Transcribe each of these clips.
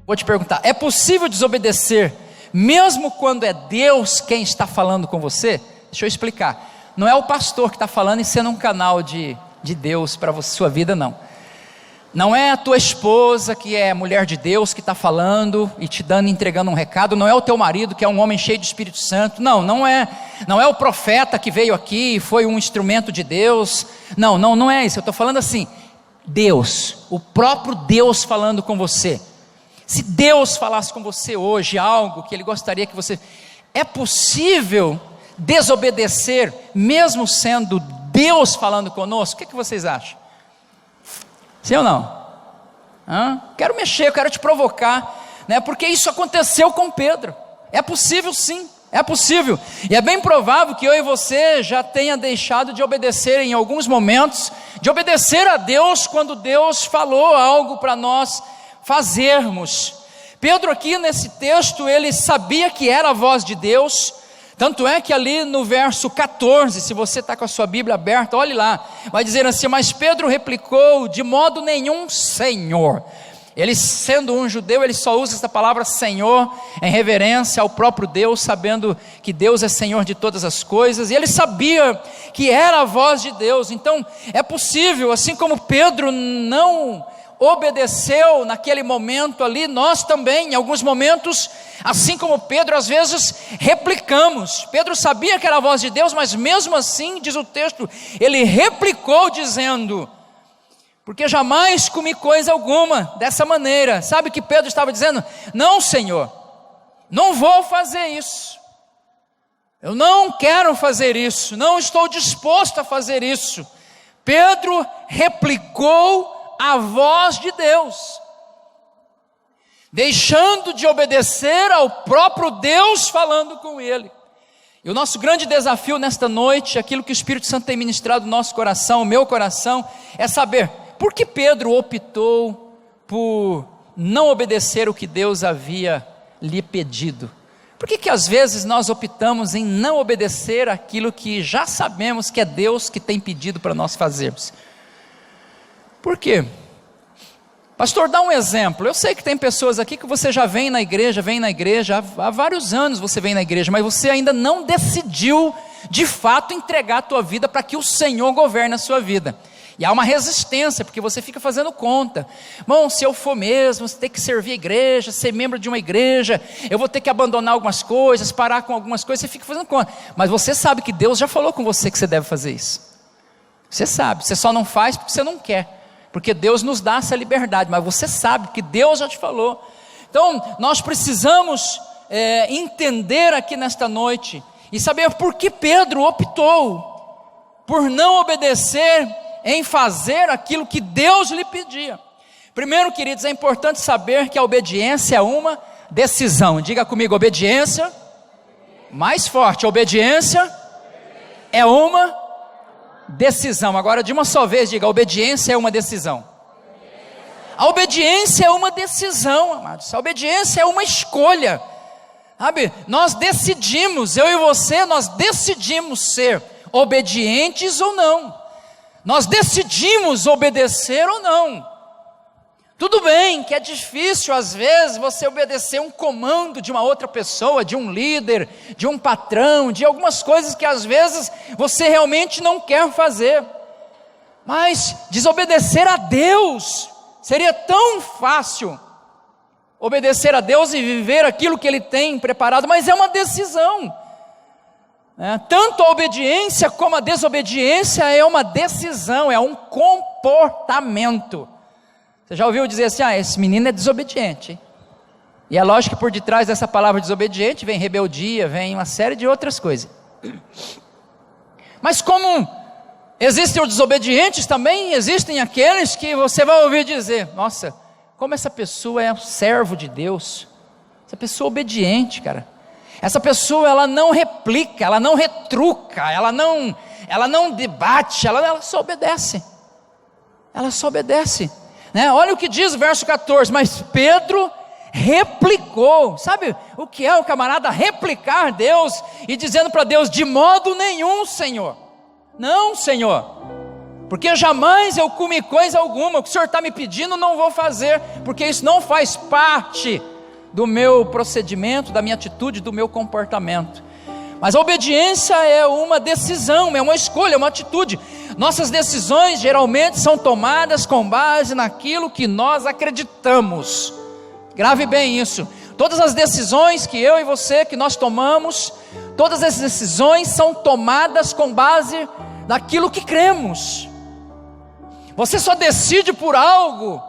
Vou te perguntar, é possível desobedecer mesmo quando é Deus quem está falando com você? Deixa eu explicar. Não é o pastor que está falando e sendo um canal de Deus para a sua vida, não. Não é a tua esposa que é mulher de Deus que está falando e te dando, entregando um recado. Não é o teu marido que é um homem cheio do Espírito Santo. Não é o profeta que veio aqui e foi um instrumento de Deus. Não é isso. Eu estou falando assim, Deus, o próprio Deus falando com você. Se Deus falasse com você hoje algo que Ele gostaria que você... É possível desobedecer mesmo sendo Deus falando conosco? O que vocês acham? Sim ou não? Quero mexer, quero te provocar, né? Porque isso aconteceu com Pedro. É possível sim, é possível. E é bem provável que eu e você já tenha deixado de obedecer em alguns momentos, de obedecer a Deus quando Deus falou algo para nós fazermos. Pedro aqui nesse texto, ele sabia que era a voz de Deus. Tanto é que ali no verso 14, se você está com a sua Bíblia aberta, olhe lá, vai dizer assim: mas Pedro replicou, de modo nenhum, Senhor. Ele sendo um judeu, ele só usa essa palavra Senhor, em reverência ao próprio Deus, sabendo que Deus é Senhor de todas as coisas, e ele sabia que era a voz de Deus. Então é possível, assim como Pedro não obedeceu naquele momento ali, nós também em alguns momentos, assim como Pedro, às vezes replicamos. Pedro sabia que era a voz de Deus, mas mesmo assim, diz o texto, ele replicou dizendo: porque jamais comi coisa alguma dessa maneira. Sabe o que Pedro estava dizendo? Não, Senhor, não vou fazer isso, eu não quero fazer isso, não estou disposto a fazer isso. Pedro replicou a voz de Deus, deixando de obedecer ao próprio Deus falando com ele. E o nosso grande desafio nesta noite, aquilo que o Espírito Santo tem ministrado no nosso coração, o meu coração, é saber por que Pedro optou por não obedecer o que Deus havia lhe pedido. Por que às vezes nós optamos em não obedecer aquilo que já sabemos que é Deus que tem pedido para nós fazermos? Por quê? Pastor, dá um exemplo. Eu sei que tem pessoas aqui que você já vem na igreja, há vários anos você vem na igreja, mas você ainda não decidiu, de fato, entregar a tua vida para que o Senhor governe a sua vida. E há uma resistência, porque você fica fazendo conta. Bom, se eu for mesmo, ter que servir a igreja, ser membro de uma igreja, eu vou ter que abandonar algumas coisas, parar com algumas coisas, você fica fazendo conta. Mas você sabe que Deus já falou com você que você deve fazer isso. Você sabe, você só não faz porque você não quer. Porque Deus nos dá essa liberdade, mas você sabe que Deus já te falou. Então nós precisamos entender aqui nesta noite, e saber por que Pedro optou por não obedecer em fazer aquilo que Deus lhe pedia. Primeiro, queridos, é importante saber que a obediência é uma decisão. Diga comigo, obediência. Mais forte, obediência é uma decisão. Agora de uma só vez, diga: a obediência é uma decisão. A obediência é uma decisão, amados. A obediência é uma escolha, sabe? Nós decidimos, eu e você, nós decidimos ser obedientes ou não. Nós decidimos obedecer ou não. Tudo bem que é difícil às vezes você obedecer um comando de uma outra pessoa, de um líder, de um patrão, de algumas coisas que às vezes você realmente não quer fazer. Mas desobedecer a Deus seria tão fácil. Obedecer a Deus e viver aquilo que Ele tem preparado, mas é uma decisão. Tanto a obediência como a desobediência é uma decisão, é um comportamento. Você já ouviu dizer assim: esse menino é desobediente, hein? E é lógico que por detrás dessa palavra desobediente vem rebeldia, vem uma série de outras coisas. Mas como existem os desobedientes, também existem aqueles que você vai ouvir dizer: nossa, como essa pessoa é um servo de Deus, essa pessoa é obediente, cara. Essa pessoa, ela não replica, ela não retruca, ela não debate, ela só obedece. Ela só obedece. Olha o que diz o verso 14: mas Pedro replicou. Sabe o que é o camarada replicar Deus e dizendo para Deus: de modo nenhum, Senhor. Não, Senhor. porque jamais eu comi coisa alguma, o que o Senhor está me pedindo não vou fazer, porque isso não faz parte do meu procedimento, da minha atitude, do meu comportamento. Mas a obediência é uma decisão, é uma escolha, é uma atitude. Nossas decisões geralmente são tomadas com base naquilo que nós acreditamos. Grave bem isso. Todas as decisões que eu e você, que nós tomamos, todas essas decisões são tomadas com base naquilo que cremos. Você só decide por algo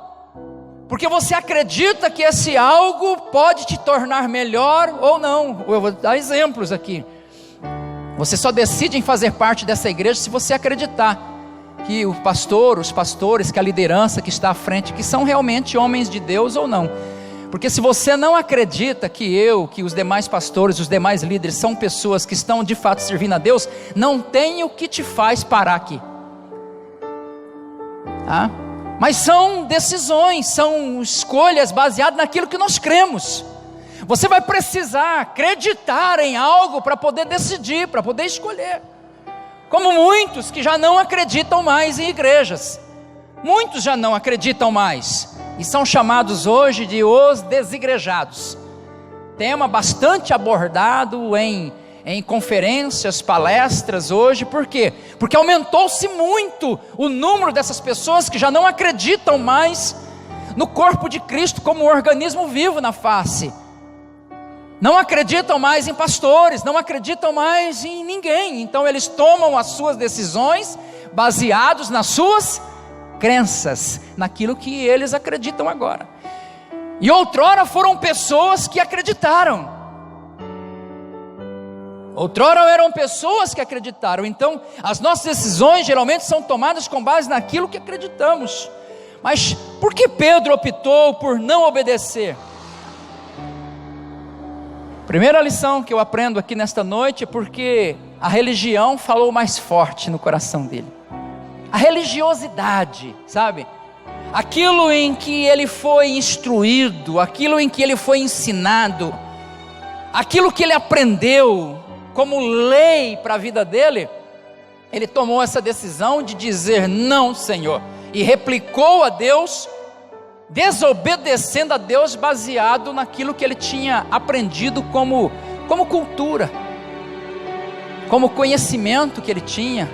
porque você acredita que esse algo pode te tornar melhor ou não. Eu vou dar exemplos aqui. Você só decide em fazer parte dessa igreja se você acreditar que o pastor, os pastores, que a liderança que está à frente, que são realmente homens de Deus ou não. Porque se você não acredita que os demais pastores, os demais líderes são pessoas que estão de fato servindo a Deus, não tem o que te faz parar aqui. Mas são decisões, são escolhas baseadas naquilo que nós cremos. Você vai precisar acreditar em algo para poder decidir, para poder escolher. Como muitos que já não acreditam mais em igrejas. Muitos já não acreditam mais e são chamados hoje de os desigrejados. Tema bastante abordado em conferências, palestras hoje. Por quê? Porque aumentou-se muito o número dessas pessoas que já não acreditam mais no corpo de Cristo como um organismo vivo na face. Não acreditam mais em pastores, não acreditam mais em ninguém. Então eles tomam as suas decisões baseados nas suas crenças, naquilo que eles acreditam agora. E outrora foram pessoas que acreditaram. Outrora eram pessoas que acreditaram. Então as nossas decisões geralmente são tomadas com base naquilo que acreditamos. Mas por que Pedro optou por não obedecer? Primeira lição que eu aprendo aqui nesta noite é porque a religião falou mais forte no coração dele. A religiosidade, sabe? Aquilo em que ele foi instruído, aquilo em que ele foi ensinado, aquilo que ele aprendeu como lei para a vida dele, ele tomou essa decisão de dizer não, Senhor, e replicou a Deus, desobedecendo a Deus baseado naquilo que ele tinha aprendido como cultura, como conhecimento que ele tinha,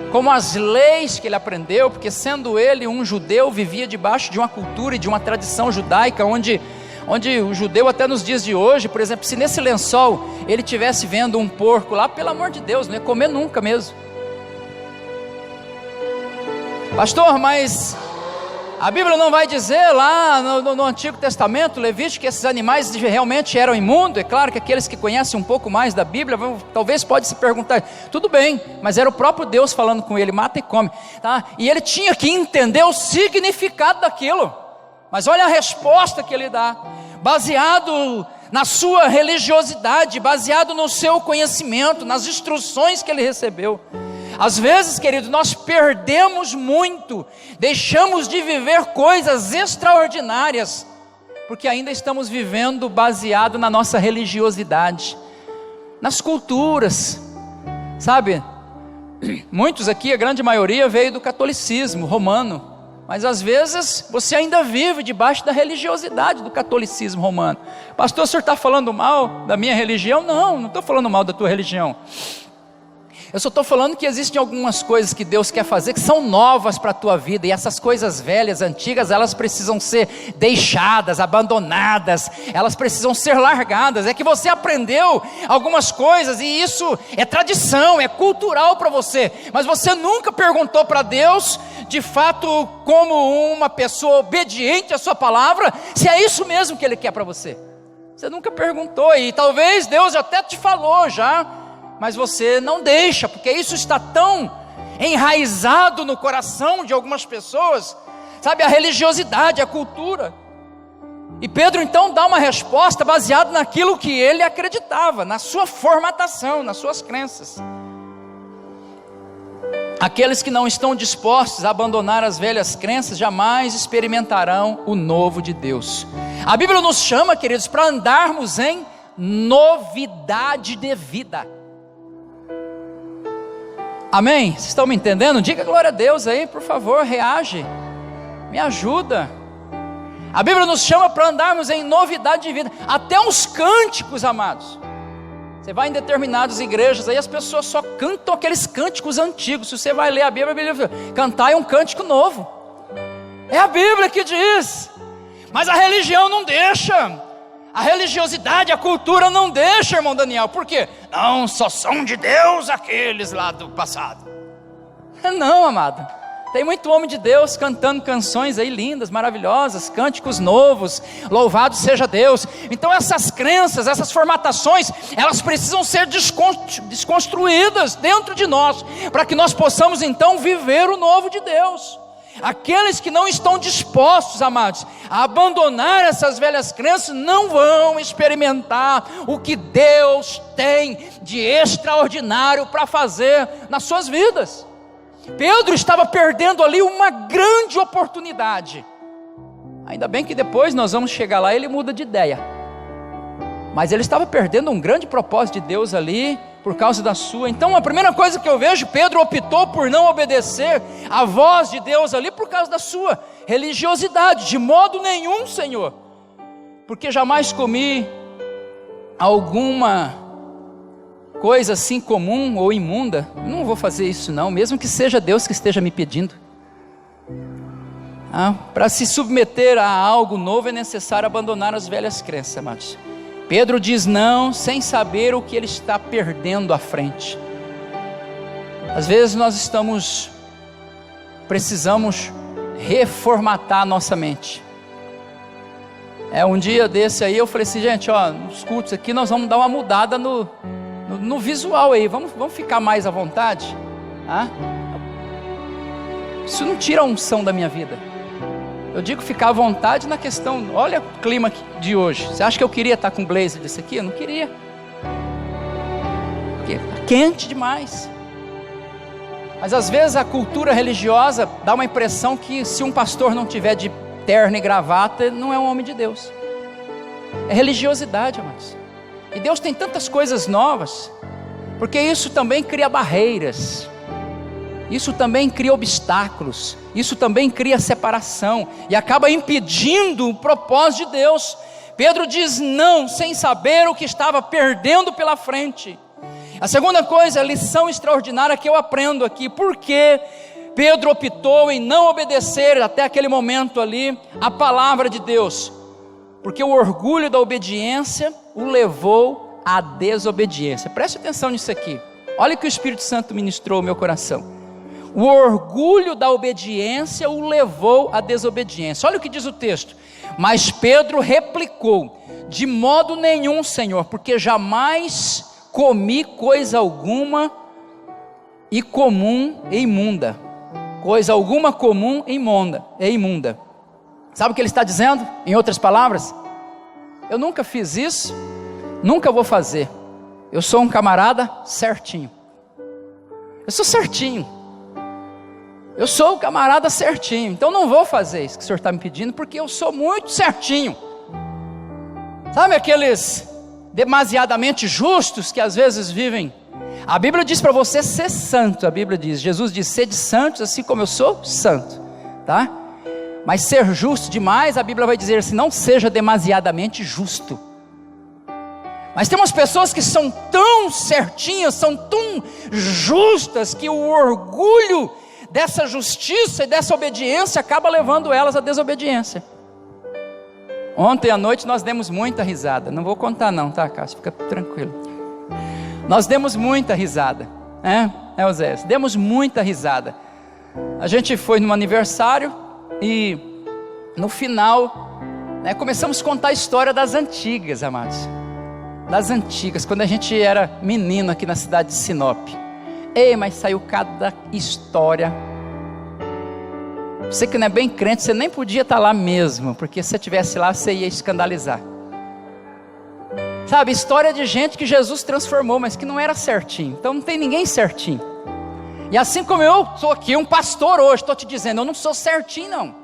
como as leis que ele aprendeu, porque sendo ele um judeu, vivia debaixo de uma cultura e de uma tradição judaica, onde o judeu até nos dias de hoje, por exemplo, se nesse lençol ele estivesse vendo um porco lá, pelo amor de Deus, não ia comer nunca mesmo. Pastor, mas a Bíblia não vai dizer lá no Antigo Testamento, Levítico, que esses animais realmente eram imundos? É claro que aqueles que conhecem um pouco mais da Bíblia, talvez pode se perguntar, tudo bem, mas era o próprio Deus falando com ele, mata e come, tá? E ele tinha que entender o significado daquilo. Mas olha a resposta que ele dá, baseado na sua religiosidade, baseado no seu conhecimento, nas instruções que ele recebeu. Às vezes, querido, nós perdemos muito, deixamos de viver coisas extraordinárias, porque ainda estamos vivendo baseado na nossa religiosidade, nas culturas, sabe? Muitos aqui, a grande maioria veio do catolicismo romano, mas às vezes você ainda vive debaixo da religiosidade do catolicismo romano. Pastor, o senhor está falando mal da minha religião? Não estou falando mal da tua religião. Eu só estou falando que existem algumas coisas que Deus quer fazer que são novas para a tua vida, e essas coisas velhas, antigas, elas precisam ser deixadas, abandonadas, elas precisam ser largadas. É que você aprendeu algumas coisas e isso é tradição, é cultural para você, mas você nunca perguntou para Deus, de fato, como uma pessoa obediente à sua palavra, se é isso mesmo que Ele quer para você. Você nunca perguntou, e talvez Deus até te falou já, mas você não deixa, porque isso está tão enraizado no coração de algumas pessoas, sabe, a religiosidade, a cultura. E Pedro então dá uma resposta baseada naquilo que ele acreditava, na sua formatação, nas suas crenças. Aqueles que não estão dispostos a abandonar as velhas crenças jamais experimentarão o novo de Deus. A Bíblia nos chama, queridos, para andarmos em novidade de vida. Amém? Vocês estão me entendendo? Diga glória a Deus aí, por favor, reage, me ajuda. A Bíblia nos chama para andarmos em novidade de vida, até uns cânticos, amados. Você vai em determinadas igrejas, aí as pessoas só cantam aqueles cânticos antigos. Se você vai ler a Bíblia diz, cantar é um cântico novo. É a Bíblia que diz. Mas a religião não deixa. A religiosidade, a cultura não deixa, irmão Daniel. Por quê? Não, só são de Deus aqueles lá do passado. Não, amado. Tem muito homem de Deus cantando canções aí lindas, maravilhosas, cânticos novos, louvado seja Deus. Então essas crenças, essas formatações, elas precisam ser desconstruídas dentro de nós, para que nós possamos então viver o novo de Deus. Aqueles que não estão dispostos, amados, a abandonar essas velhas crenças, não vão experimentar o que Deus tem de extraordinário para fazer nas suas vidas. Pedro estava perdendo ali uma grande oportunidade. Ainda bem que depois nós vamos chegar lá e ele muda de ideia. Mas ele estava perdendo um grande propósito de Deus ali, por causa da sua. Então a primeira coisa que eu vejo, Pedro optou por não obedecer a voz de Deus ali, por causa da sua religiosidade. De modo nenhum, Senhor, porque jamais comi alguma coisa assim comum ou imunda. Eu não vou fazer isso não, mesmo que seja Deus que esteja me pedindo. Para se submeter a algo novo é necessário abandonar as velhas crenças, amados. Pedro diz não, sem saber o que ele está perdendo à frente. Às vezes nós precisamos reformatar a nossa mente. Um dia desse aí eu falei assim, gente, nos cultos aqui nós vamos dar uma mudada no visual aí, vamos ficar mais à vontade. Isso não tira a unção da minha vida. Eu digo ficar à vontade na questão, olha o clima de hoje. Você acha que eu queria estar com blazer desse aqui? Eu não queria. Porque é quente demais. Mas às vezes a cultura religiosa dá uma impressão que se um pastor não tiver de terno e gravata, não é um homem de Deus. É religiosidade, amados. E Deus tem tantas coisas novas, porque isso também cria barreiras. Isso também cria obstáculos, isso também cria separação, e acaba impedindo o propósito de Deus. Pedro diz não, sem saber o que estava perdendo pela frente. A segunda coisa, a lição extraordinária que eu aprendo aqui, por que Pedro optou em não obedecer até aquele momento ali a palavra de Deus? Porque o orgulho da obediência o levou à desobediência. Preste atenção nisso aqui, olha o que o Espírito Santo ministrou ao meu coração. O orgulho da obediência o levou à desobediência. Olha o que diz o texto. Mas Pedro replicou: de modo nenhum, Senhor, porque jamais comi coisa alguma e comum e imunda. Coisa alguma comum e imunda. Sabe o que ele está dizendo? Em outras palavras, eu nunca fiz isso, nunca vou fazer. Eu sou um camarada certinho. Eu sou certinho. Eu sou o camarada certinho, então não vou fazer isso que o Senhor está me pedindo, porque eu sou muito certinho. Sabe aqueles demasiadamente justos que às vezes vivem? A Bíblia diz para você ser santo, a Bíblia diz, Jesus diz, sede santos assim como eu sou santo, tá? Mas ser justo demais, a Bíblia vai dizer assim, não seja demasiadamente justo. Mas tem umas pessoas que são tão certinhas, são tão justas, que o orgulho dessa justiça e dessa obediência acaba levando elas à desobediência. Ontem à noite nós demos muita risada. Não vou contar não, tá, Cássio? Fica tranquilo. Nós demos muita risada, Osés? Demos muita risada. A gente foi num aniversário e no final, começamos a contar a história das antigas, amados. Das antigas, quando a gente era menino aqui na cidade de Sinop. Mas saiu cada história. Você que não é bem crente, você nem podia estar lá mesmo, porque se você estivesse lá, você ia escandalizar. Sabe, história de gente que Jesus transformou, mas que não era certinho. Então não tem ninguém certinho. E assim como eu sou aqui um pastor hoje, estou te dizendo, eu não sou certinho não.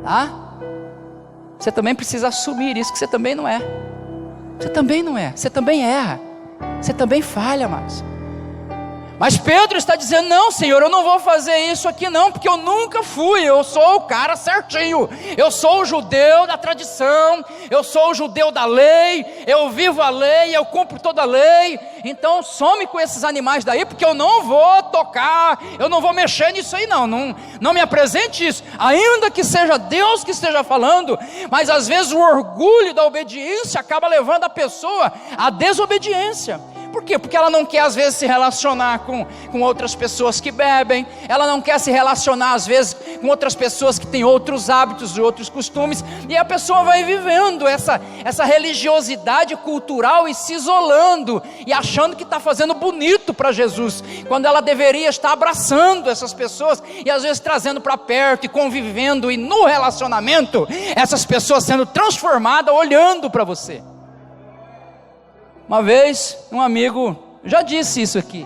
Tá? Você também precisa assumir isso, que você também não é. Você também não é, você também erra. Você também falha, amados. Mas Pedro está dizendo: não, Senhor, eu não vou fazer isso aqui não, porque eu nunca fui, eu sou o cara certinho, eu sou o judeu da tradição, eu sou o judeu da lei, eu vivo a lei, eu cumpro toda a lei, então some com esses animais daí, porque eu não vou tocar, eu não vou mexer nisso aí não me apresente isso, ainda que seja Deus que esteja falando. Mas às vezes o orgulho da obediência acaba levando a pessoa à desobediência. Por quê? Porque ela não quer às vezes se relacionar com outras pessoas que bebem, ela não quer se relacionar às vezes com outras pessoas que têm outros hábitos e outros costumes, e a pessoa vai vivendo essa religiosidade cultural e se isolando, e achando que está fazendo bonito para Jesus, quando ela deveria estar abraçando essas pessoas, e às vezes trazendo para perto, e convivendo, e no relacionamento, essas pessoas sendo transformadas, olhando para você. Uma vez, um amigo, já disse isso aqui.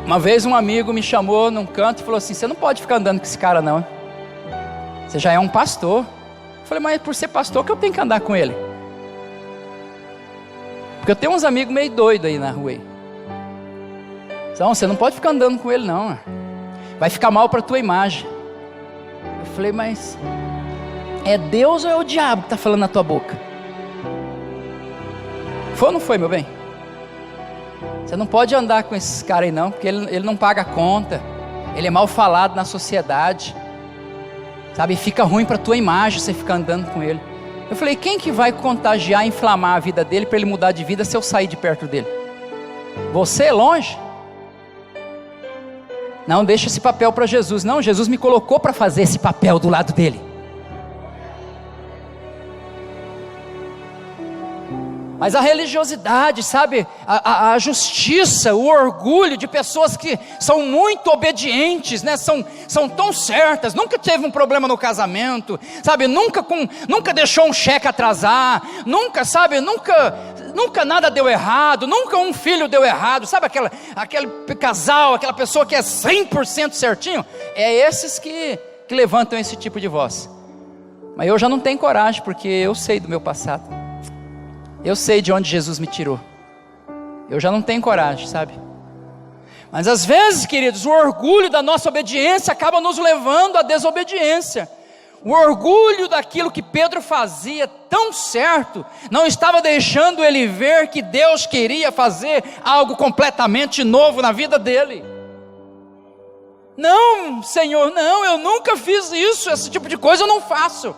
Uma vez um amigo me chamou num canto e falou assim: você não pode ficar andando com esse cara não. Você já é um pastor. Eu falei: mas por ser pastor que eu tenho que andar com ele? Porque eu tenho uns amigos meio doidos aí na rua. Então, você não pode ficar andando com ele não. Vai ficar mal para a tua imagem. Eu falei: mas é Deus ou é o diabo que está falando na tua boca? Foi ou não foi, meu bem? Você não pode andar com esses caras aí não, porque ele não paga a conta, ele é mal falado na sociedade, sabe, fica ruim para a tua imagem você ficar andando com ele. Eu falei: quem que vai contagiar, inflamar a vida dele para ele mudar de vida se eu sair de perto dele? Você longe? Não, deixa esse papel para Jesus. Não, Jesus me colocou para fazer esse papel do lado dele. Mas a religiosidade, sabe, a justiça, o orgulho de pessoas que são muito obedientes, né? São tão certas, nunca teve um problema no casamento, sabe, nunca deixou um cheque atrasar, nunca nada deu errado, nunca um filho deu errado, sabe, aquele casal, aquela pessoa que é 100% certinho, é esses que levantam esse tipo de voz. Mas eu já não tenho coragem, porque eu sei do meu passado. Eu sei de onde Jesus me tirou. Eu já não tenho coragem, sabe? Mas às vezes, queridos, o orgulho da nossa obediência acaba nos levando à desobediência. O orgulho daquilo que Pedro fazia tão certo, não estava deixando ele ver que Deus queria fazer algo completamente novo na vida dele. Não, Senhor, não, eu nunca fiz isso, esse tipo de coisa eu não faço.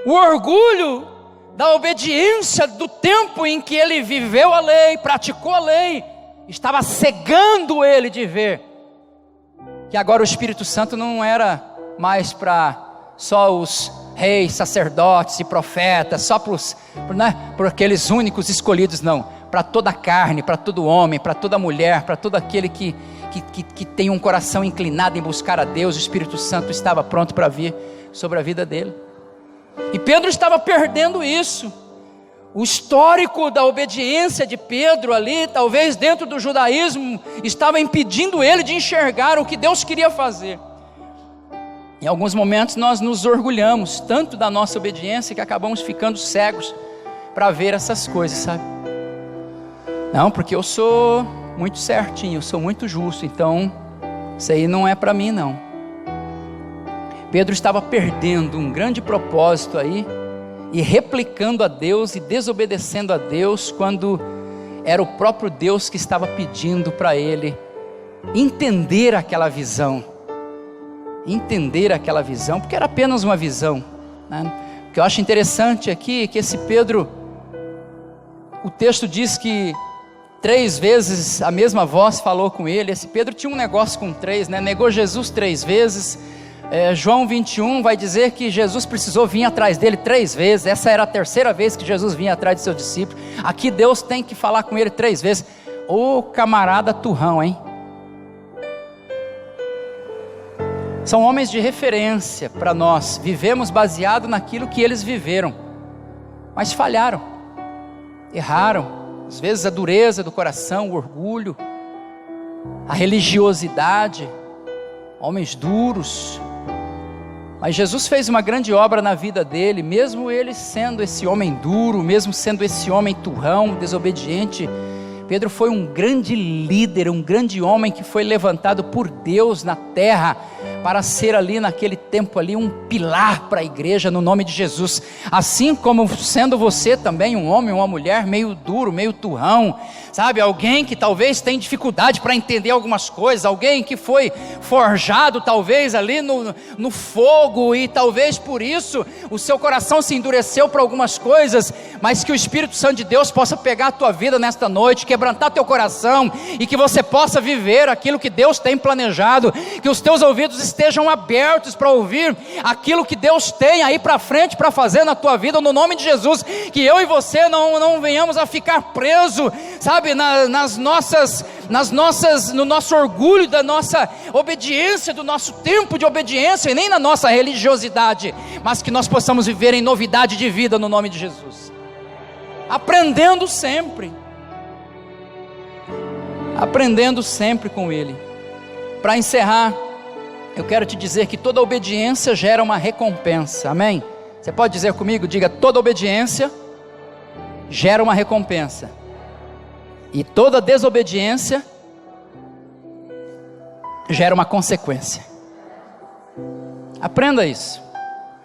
O orgulho da obediência do tempo em que ele viveu a lei, praticou a lei, estava cegando ele de ver que agora o Espírito Santo não era mais para só os reis, sacerdotes e profetas, só por aqueles únicos escolhidos, não, para toda a carne, para todo homem, para toda mulher, para todo aquele que tem um coração inclinado em buscar a Deus. O Espírito Santo estava pronto para vir sobre a vida dele. E Pedro estava perdendo isso. O histórico da obediência de Pedro ali, talvez dentro do judaísmo, estava impedindo ele de enxergar o que Deus queria fazer. Em alguns momentos nós nos orgulhamos tanto da nossa obediência que acabamos ficando cegos para ver essas coisas, sabe? Não, porque eu sou muito certinho, eu sou muito justo, então isso aí não é para mim não. Pedro estava perdendo um grande propósito aí, e replicando a Deus e desobedecendo a Deus, quando era o próprio Deus que estava pedindo para ele entender aquela visão, porque era apenas uma visão, né? O que eu acho interessante aqui é que esse Pedro, o texto diz que 3 vezes a mesma voz falou com ele. Esse Pedro tinha um negócio com 3, né? Negou Jesus 3 vezes. João 21 vai dizer que Jesus precisou vir atrás dele 3 vezes. Essa era a 3ª vez que Jesus vinha atrás de seus discípulos. Aqui Deus tem que falar com ele 3 vezes. Ô camarada turrão, hein? São homens de referência para nós. Vivemos baseado naquilo que eles viveram, mas falharam, erraram. Às vezes a dureza do coração, o orgulho, a religiosidade, homens duros. Mas Jesus fez uma grande obra na vida dele, mesmo ele sendo esse homem duro, mesmo sendo esse homem turrão, desobediente. Pedro foi um grande líder, um grande homem que foi levantado por Deus na terra, para ser ali naquele tempo ali um pilar para a igreja no nome de Jesus, assim como sendo você também um homem, uma mulher meio duro, meio turrão, sabe, alguém que talvez tem dificuldade para entender algumas coisas, alguém que foi forjado talvez ali no fogo, e talvez por isso o seu coração se endureceu para algumas coisas, mas que o Espírito Santo de Deus possa pegar a tua vida nesta noite, quebrantar teu coração, e que você possa viver aquilo que Deus tem planejado, que os teus ouvidos estejam abertos para ouvir aquilo que Deus tem aí para frente para fazer na tua vida, no nome de Jesus, que eu e você não venhamos a ficar presos, sabe, no nosso orgulho, da nossa obediência, do nosso tempo de obediência, e nem na nossa religiosidade, mas que nós possamos viver em novidade de vida no nome de Jesus, aprendendo sempre com Ele. Para encerrar, eu quero te dizer que toda obediência gera uma recompensa, amém? Você pode dizer comigo? Diga: toda obediência gera uma recompensa, e toda desobediência gera uma consequência. Aprenda isso.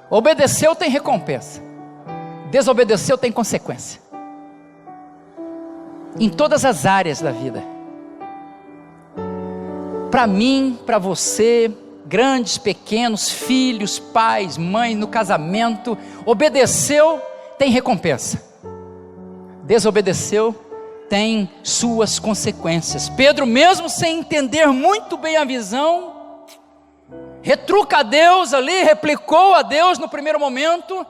Obedeceu tem recompensa, desobedeceu tem consequência, em todas as áreas da vida. Para mim, para você, grandes, pequenos, filhos, pais, mães, no casamento, obedeceu tem recompensa, desobedeceu tem suas consequências. Pedro, mesmo sem entender muito bem a visão, retruca a Deus ali, replicou a Deus no primeiro momento,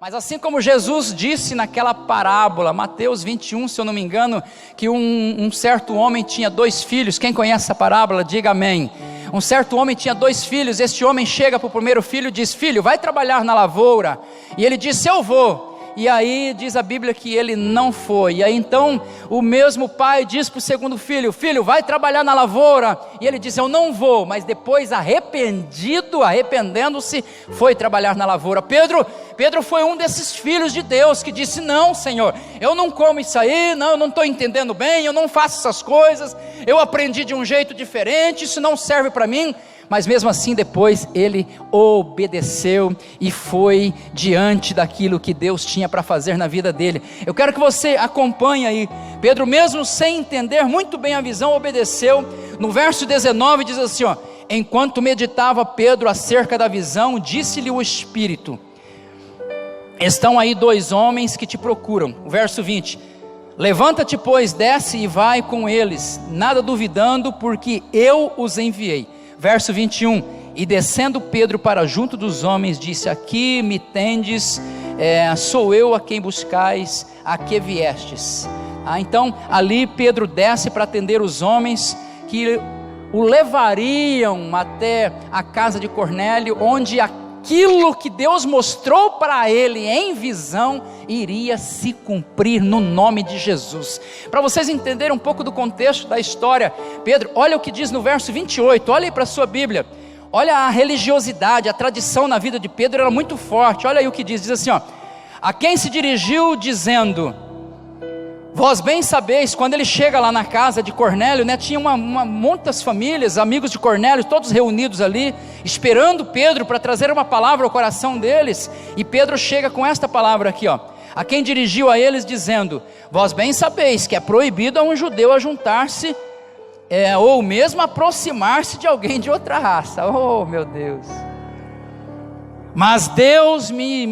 mas assim como Jesus disse naquela parábola, Mateus 21, se eu não me engano, que um certo homem tinha 2 filhos, quem conhece essa parábola, diga amém. Um certo homem tinha 2 filhos, este homem chega para o primeiro filho e diz: filho, vai trabalhar na lavoura, e ele disse: eu vou. E aí diz a Bíblia que ele não foi, e aí então o mesmo pai diz para o segundo filho: filho, vai trabalhar na lavoura, e ele diz: eu não vou, mas depois arrependendo-se, foi trabalhar na lavoura. Pedro foi um desses filhos de Deus que disse: não, Senhor, eu não como isso aí, não, eu não estou entendendo bem, eu não faço essas coisas, eu aprendi de um jeito diferente, isso não serve para mim. Mas mesmo assim depois ele obedeceu e foi diante daquilo que Deus tinha para fazer na vida dele. Eu quero que você acompanhe aí. Pedro, mesmo sem entender muito bem a visão, obedeceu. No verso 19 diz assim, ó: enquanto meditava Pedro acerca da visão, disse-lhe o Espírito: estão aí 2 homens que te procuram. O verso 20: levanta-te, pois, desce e vai com eles, nada duvidando, porque eu os enviei. Verso 21, e descendo Pedro para junto dos homens, disse: aqui me tendes, sou eu a quem buscais, a que viestes. Então ali Pedro desce para atender os homens que o levariam até a casa de Cornélio, onde aquilo que Deus mostrou para ele em visão iria se cumprir no nome de Jesus. Para vocês entenderem um pouco do contexto da história, Pedro, olha o que diz no verso 28, olha aí para a sua Bíblia, olha a religiosidade, a tradição na vida de Pedro era muito forte. Olha aí o que diz assim, ó: a quem se dirigiu dizendo: vós bem sabeis. Quando ele chega lá na casa de Cornélio, né, tinha muitas famílias, amigos de Cornélio, todos reunidos ali, esperando Pedro para trazer uma palavra ao coração deles. E Pedro chega com esta palavra aqui, ó: a quem dirigiu a eles dizendo: vós bem sabeis que é proibido a um judeu ajuntar-se, ou mesmo aproximar-se de alguém de outra raça. Oh meu Deus! Mas Deus me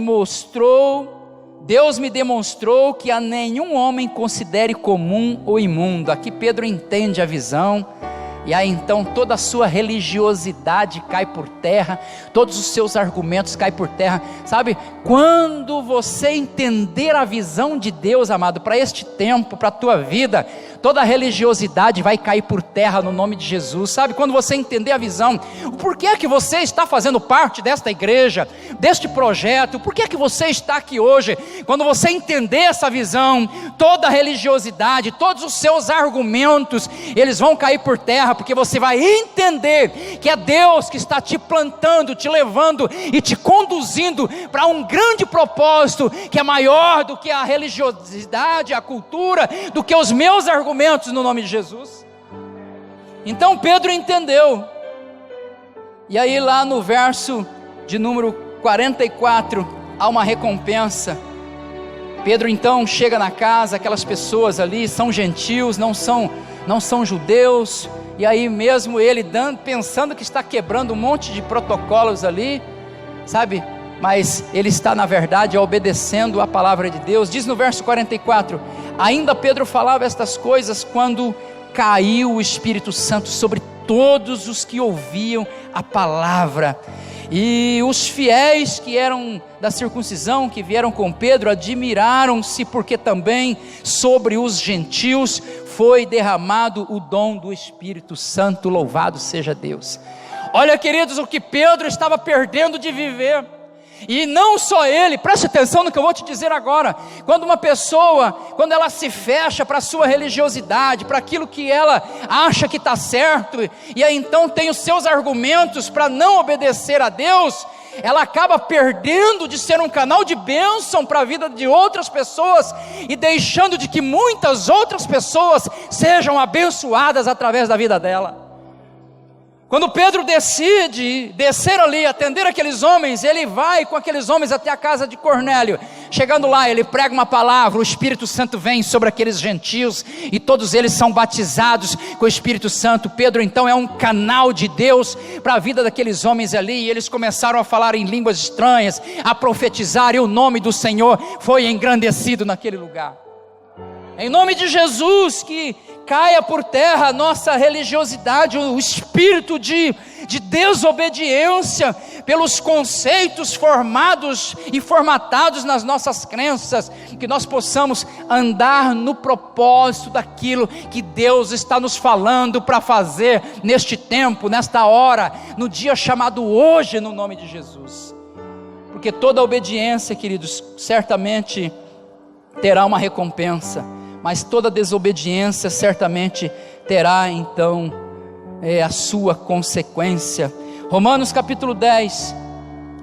demonstrou que a nenhum homem considere comum ou imundo. Aqui Pedro entende a visão, e aí então toda a sua religiosidade cai por terra, todos os seus argumentos caem por terra, sabe? Quando você entender a visão de Deus, amado, para este tempo, para a tua vida, toda a religiosidade vai cair por terra no nome de Jesus, sabe? Quando você entender a visão, o porquê que você está fazendo parte desta igreja, deste projeto, por que você está aqui hoje, quando você entender essa visão, toda a religiosidade, todos os seus argumentos, eles vão cair por terra, porque você vai entender que é Deus que está te plantando, te levando e te conduzindo para um grande propósito, que é maior do que a religiosidade, a cultura, do que os meus argumentos, no nome de Jesus. Então Pedro entendeu. E aí lá no verso de número 44, há uma recompensa. Pedro então chega na casa, aquelas pessoas ali são gentios, não são judeus, e aí mesmo ele pensando que está quebrando um monte de protocolos ali, sabe, mas ele está na verdade obedecendo a palavra de Deus. Diz no verso 44, ainda Pedro falava estas coisas quando caiu o Espírito Santo sobre todos os que ouviam a palavra, e os fiéis que eram da circuncisão, que vieram com Pedro, admiraram-se, porque também sobre os gentios foi derramado o dom do Espírito Santo. Louvado seja Deus. Olha, queridos, o que Pedro estava perdendo de viver. E não só ele, preste atenção no que eu vou te dizer agora. Quando uma pessoa, quando ela se fecha para a sua religiosidade, para aquilo que ela acha que está certo, e aí então tem os seus argumentos para não obedecer a Deus, ela acaba perdendo de ser um canal de bênção para a vida de outras pessoas, e deixando de que muitas outras pessoas sejam abençoadas através da vida dela. Quando Pedro decide descer ali, atender aqueles homens, ele vai com aqueles homens até a casa de Cornélio. Chegando lá, ele prega uma palavra, o Espírito Santo vem sobre aqueles gentios, e todos eles são batizados com o Espírito Santo. Pedro então é um canal de Deus para a vida daqueles homens ali, e eles começaram a falar em línguas estranhas, a profetizar, e o nome do Senhor foi engrandecido naquele lugar. Em nome de Jesus, que caia por terra a nossa religiosidade, o espírito de desobediência pelos conceitos formados e formatados nas nossas crenças, que nós possamos andar no propósito daquilo que Deus está nos falando para fazer neste tempo, nesta hora, no dia chamado hoje, no nome de Jesus. Porque toda obediência, queridos, certamente terá uma recompensa, mas toda desobediência certamente terá então a sua consequência. Romanos capítulo 10,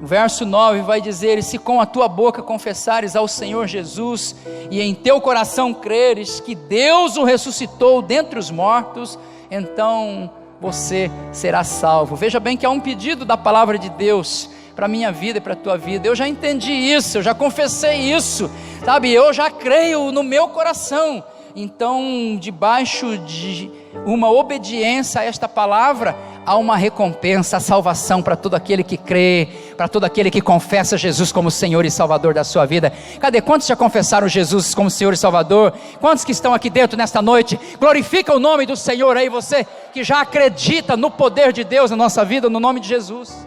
verso 9 vai dizer: e se com a tua boca confessares ao Senhor Jesus, e em teu coração creres que Deus o ressuscitou dentre os mortos, então você será salvo. Veja bem que há um pedido da palavra de Deus para a minha vida e para a tua vida. Eu já entendi isso, eu já confessei isso, sabe, eu já creio no meu coração. Então, debaixo de uma obediência a esta palavra, há uma recompensa, a salvação para todo aquele que crê, para todo aquele que confessa Jesus como Senhor e Salvador da sua vida. Cadê? Quantos já confessaram Jesus como Senhor e Salvador? Quantos que estão aqui dentro nesta noite? Glorifica o nome do Senhor aí, você que já acredita no poder de Deus na nossa vida, no nome de Jesus.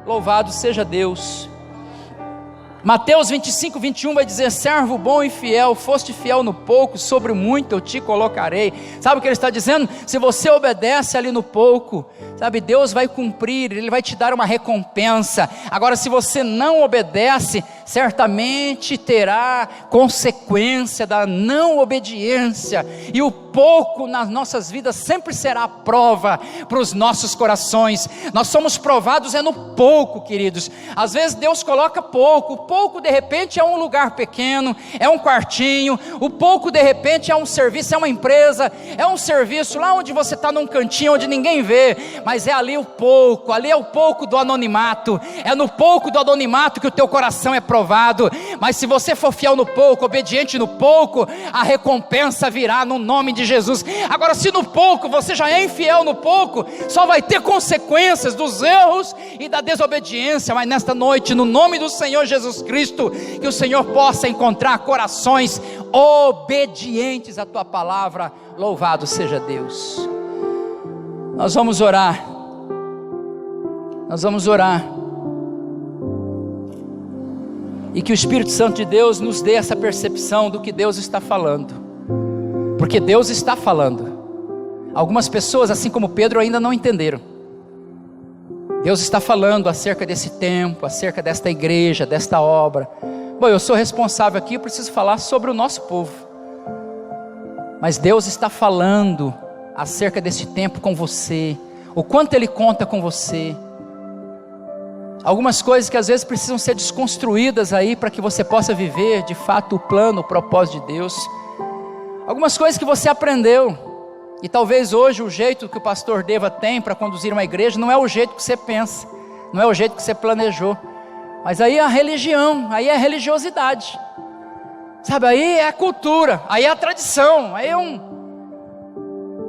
Louvado seja Deus. Mateus 25, 21 vai dizer: servo bom e fiel, foste fiel no pouco, sobre o muito eu te colocarei. Sabe o que ele está dizendo? Se você obedece ali no pouco, sabe, Deus vai cumprir, Ele vai te dar uma recompensa. Agora, se você não obedece, certamente terá consequência da não obediência, e o pouco nas nossas vidas sempre será prova para os nossos corações. Nós somos provados no pouco, queridos. Às vezes Deus coloca pouco. O pouco de repente é um lugar pequeno, é um quartinho. O pouco de repente é um serviço, é uma empresa, é um serviço lá onde você está num cantinho onde ninguém vê, mas é ali o pouco, ali é o pouco do anonimato. É no pouco do anonimato que o teu coração é provado. Mas se você for fiel no pouco, obediente no pouco, a recompensa virá no nome de Jesus. Agora, se no pouco você já é infiel no pouco, só vai ter consequências dos erros e da desobediência. Mas nesta noite, no nome do Senhor Jesus Cristo, que o Senhor possa encontrar corações obedientes à tua palavra. Louvado seja Deus. Nós vamos orar. E que o Espírito Santo de Deus nos dê essa percepção do que Deus está falando, porque Deus está falando. Algumas pessoas, assim como Pedro, ainda não entenderam. Deus está falando acerca desse tempo, acerca desta igreja, desta obra, Bom, eu sou responsável aqui, eu preciso falar sobre o nosso povo. Mas Deus está falando acerca desse tempo com você, o quanto Ele conta com você. Algumas coisas que às vezes precisam ser desconstruídas aí, para que você possa viver de fato o plano, o propósito de Deus. Algumas coisas que você aprendeu, e talvez hoje o jeito que o pastor Deva tem para conduzir uma igreja, não é o jeito que você pensa, não é o jeito que você planejou. Mas aí é a religião, aí é a religiosidade, sabe, aí é a cultura, aí é a tradição, aí é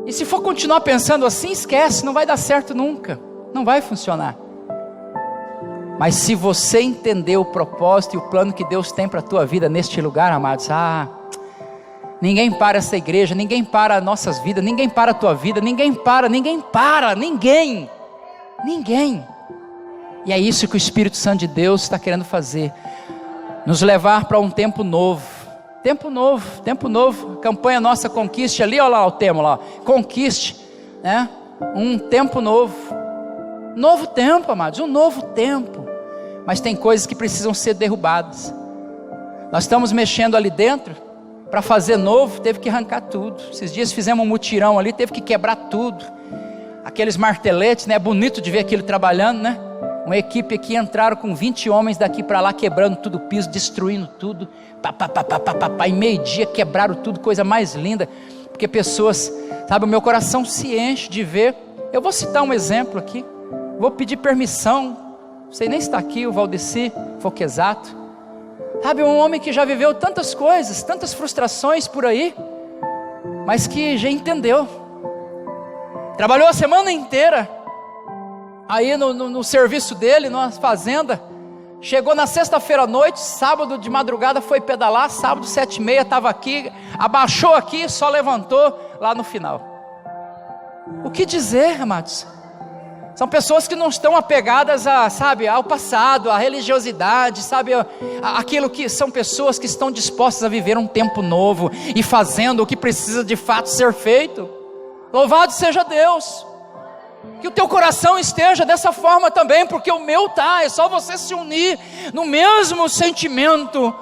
E se for continuar pensando assim, esquece, não vai dar certo nunca, não vai funcionar. Mas se você entender o propósito e o plano que Deus tem para a tua vida neste lugar, amados, ninguém para essa igreja, ninguém para as nossas vidas, ninguém para a tua vida, ninguém. E é isso que o Espírito Santo de Deus está querendo fazer, nos levar para um tempo novo, campanha nossa Conquiste, ali olha lá o tema lá, Conquiste, né? Um tempo novo tempo, amados, um novo tempo, mas tem coisas que precisam ser derrubadas. Nós estamos mexendo ali dentro, para fazer novo, teve que arrancar tudo. Esses dias fizemos um mutirão ali, teve que quebrar tudo, aqueles marteletes, né? É bonito de ver aquilo trabalhando, né? Uma equipe aqui entraram com 20 homens daqui para lá, quebrando tudo o piso, destruindo tudo, em meio-dia quebraram tudo, coisa mais linda, porque pessoas, sabe, o meu coração se enche de ver. Eu vou citar um exemplo aqui, vou pedir permissão, não sei nem se está aqui, o Valdeci Foquesato, sabe, um homem que já viveu tantas coisas, tantas frustrações por aí, mas que já entendeu, trabalhou a semana inteira, aí no serviço dele, na fazenda, chegou na sexta-feira à noite, sábado de madrugada foi pedalar, sábado 7h30 estava aqui, abaixou aqui, só levantou lá no final. O que dizer, amados? São pessoas que não estão apegadas ao passado, à religiosidade, aquilo que são pessoas que estão dispostas a viver um tempo novo, e fazendo o que precisa de fato ser feito. Louvado seja Deus. Que o teu coração esteja dessa forma também, porque o meu é só você se unir no mesmo sentimento,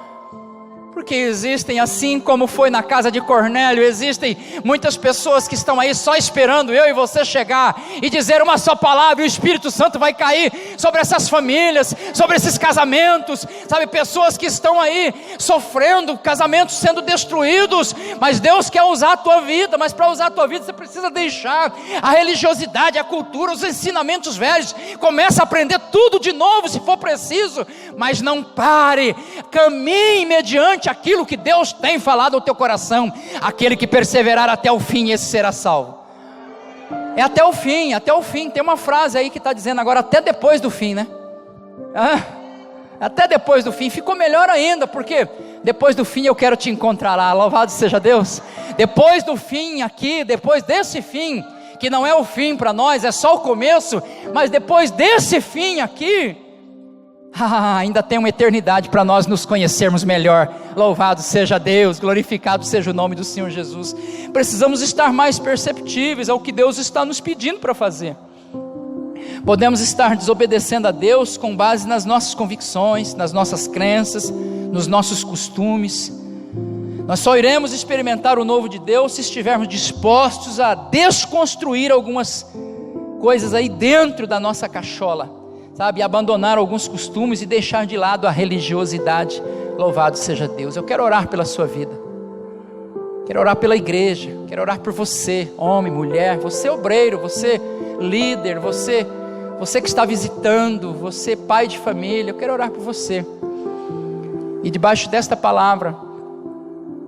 porque existem, assim como foi na casa de Cornélio, existem muitas pessoas que estão aí só esperando eu e você chegar e dizer uma só palavra, e o Espírito Santo vai cair sobre essas famílias, sobre esses casamentos, sabe, pessoas que estão aí sofrendo, casamentos sendo destruídos, mas Deus quer usar a tua vida, mas para usar a tua vida você precisa deixar a religiosidade, a cultura, os ensinamentos velhos, começa a aprender tudo de novo se for preciso, mas não pare, caminhe mediante aquilo que Deus tem falado ao teu coração. Aquele que perseverar até o fim, esse será salvo. É até o fim, tem uma frase aí que está dizendo agora, até depois do fim, né? Até depois do fim, ficou melhor ainda, porque depois do fim eu quero te encontrar lá, louvado seja Deus. Depois do fim aqui, depois desse fim, que não é o fim para nós, é só o começo, mas depois desse fim aqui, ainda tem uma eternidade para nós nos conhecermos melhor. Louvado seja Deus, glorificado seja o nome do Senhor Jesus. Precisamos estar mais perceptíveis ao que Deus está nos pedindo para fazer. Podemos estar desobedecendo a Deus com base nas nossas convicções, nas nossas crenças, nos nossos costumes. Nós só iremos experimentar o novo de Deus se estivermos dispostos a desconstruir algumas coisas aí dentro da nossa cachola, sabe, abandonar alguns costumes e deixar de lado a religiosidade. Louvado seja Deus. Eu quero orar pela sua vida, quero orar pela igreja, quero orar por você, homem, mulher, você obreiro, você líder, você que está visitando, você pai de família, eu quero orar por você. E debaixo desta palavra,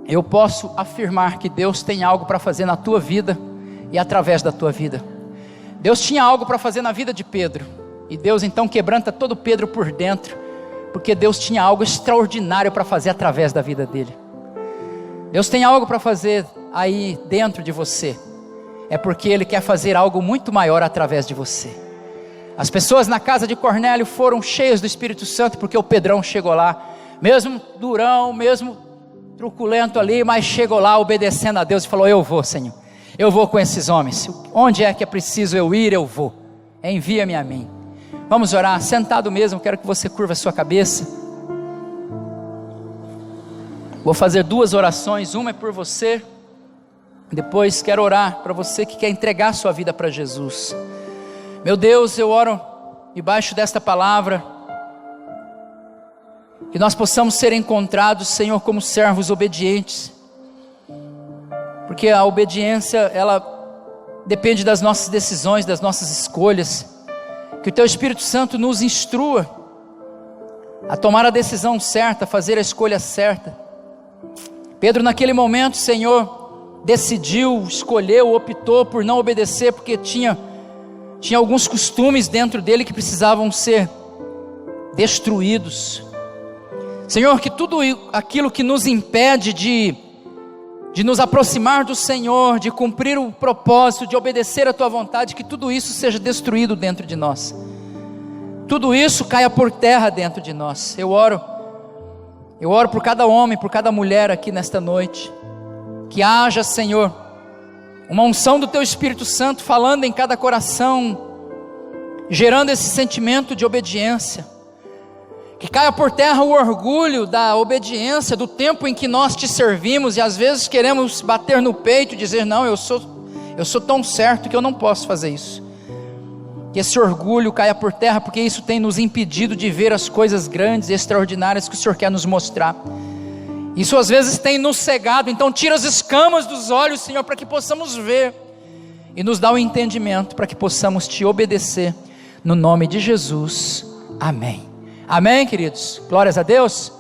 eu posso afirmar que Deus tem algo para fazer na tua vida e através da tua vida. Deus tinha algo para fazer na vida de Pedro, e Deus então quebranta todo Pedro por dentro, porque Deus tinha algo extraordinário para fazer através da vida dele. Deus tem algo para fazer aí dentro de você, é porque Ele quer fazer algo muito maior através de você. As pessoas na casa de Cornélio foram cheias do Espírito Santo, porque o Pedrão chegou lá, mesmo durão, mesmo truculento ali, mas chegou lá obedecendo a Deus e falou: eu vou, Senhor, eu vou com esses homens, onde é que é preciso eu ir, eu vou, envia-me a mim. Vamos orar, sentado mesmo, quero que você curva a sua cabeça. Vou fazer 2 orações, uma é por você, depois quero orar para você que quer entregar sua vida para Jesus. Meu Deus, eu oro debaixo desta palavra, que nós possamos ser encontrados, Senhor, como servos obedientes, porque a obediência, ela depende das nossas decisões, das nossas escolhas. Que o Teu Espírito Santo nos instrua a tomar a decisão certa, a fazer a escolha certa. Pedro naquele momento, Senhor, decidiu, escolheu, optou por não obedecer, porque tinha alguns costumes dentro dele que precisavam ser destruídos. Senhor, que tudo aquilo que nos impede de nos aproximar do Senhor, de cumprir o propósito, de obedecer a Tua vontade, que tudo isso seja destruído dentro de nós, tudo isso caia por terra dentro de nós. Eu oro por cada homem, por cada mulher aqui nesta noite, que haja, Senhor, uma unção do Teu Espírito Santo falando em cada coração, gerando esse sentimento de obediência, que caia por terra o orgulho da obediência, do tempo em que nós Te servimos, e às vezes queremos bater no peito e dizer, não, eu sou tão certo que eu não posso fazer isso. Que esse orgulho caia por terra, porque isso tem nos impedido de ver as coisas grandes e extraordinárias que o Senhor quer nos mostrar. Isso às vezes tem nos cegado, então tira as escamas dos olhos, Senhor, para que possamos ver, e nos dá o entendimento, para que possamos Te obedecer, no nome de Jesus, amém. Amém, queridos? Glórias a Deus.